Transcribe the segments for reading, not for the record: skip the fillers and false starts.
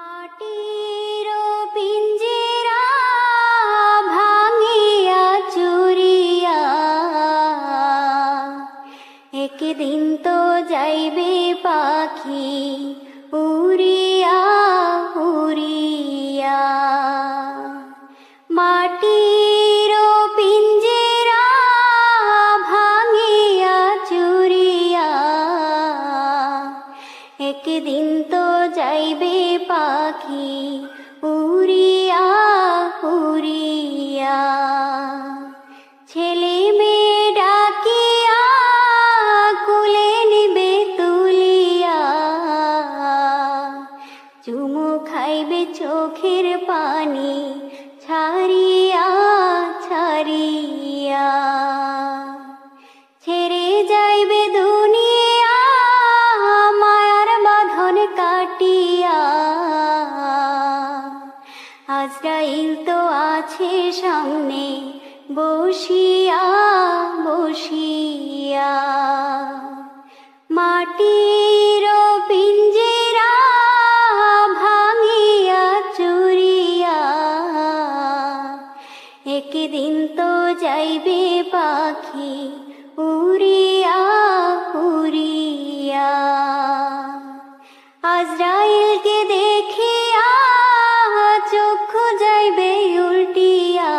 মাটির পিঞ্জরা ভাঙিয়া চুরিয়া একদিন তো যাইবে পাখি উড়িয়া উড়িয়া। মাটির পিঞ্জরা ভাঙিয়া চুরিয়া একদিন তো যাইবে পাখি উড়িয়া উড়িয়া। ছেলে মেয়ে ডাকিয়া কুলে নিবে তুলিয়া চুমু খাইবে চোখের পানি ছাড়িয়া ছাড়িয়া। ছেড়ে যাইবে দুনিয়া মায়ার বাঁধন কাটিয়া আজরাইল তো আছে সামনে বসিয়া বসিয়া। মাটির পিঞ্জরা ভাঙিয়া চুরিয়া একদিন তো যাইবে পাখি উড়িয়া উড়িয়া। আজরাইলকে দেখিয়া চক্ষু যাইবে উল্টিয়া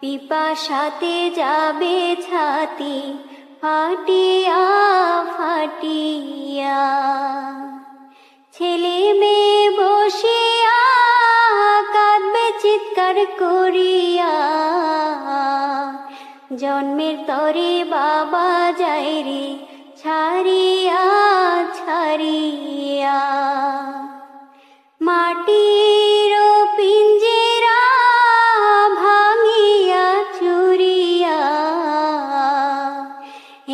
পিপাসাতে যাবে ছাতি ফাটিয়া ফাটিয়া। ছেলে মেয়ে বসিয়া কাঁদবে চিৎকার করিয়া জন্মের তরে বাবা যায় রে ছাড়িয়া ছাড়িয়া। মাটির পিঞ্জরা ভাঙিয়া চুরিয়া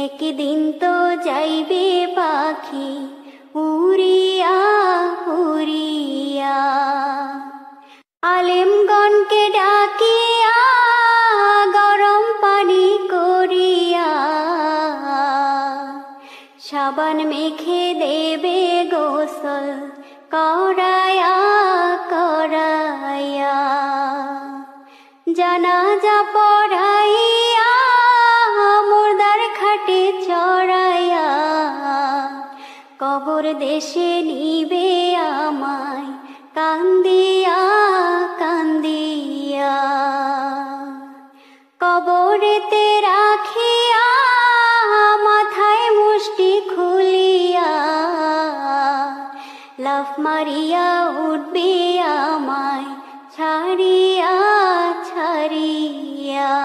একদিন তো যাইবে পাখি উড়িয়া উড়িয়া। আলেমগণকে ডাকিয়া গরম পানি করিয়া সাবান মেখে দেবে গোসল করায়া করায়া। জানাজা পড়াইয়া মুর্দার খাটে চড়াইয়া কবর দেশে নিবে আমায় কান্দিয়া কান্দিয়া। কবরেতে রাখিয়া মাথায় মুষ্টি খুলিয়া লাফ মারিয়া উঠবে আমায় ছাড়িয়া ছাড়িয়া।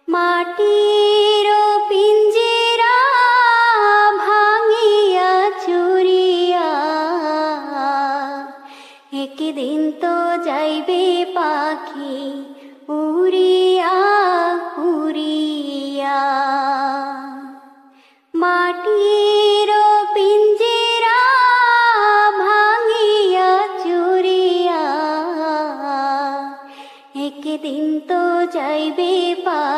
মাটির পিঞ্জরা ভাঙিয়া চুরিয়া একদিন তো যাইবে পাখি উড়িয়া উড়িয়া। মাটির পিঞ্জরা ভাঙিয়া চুরিয়া একদিন তো যাইবে পাখি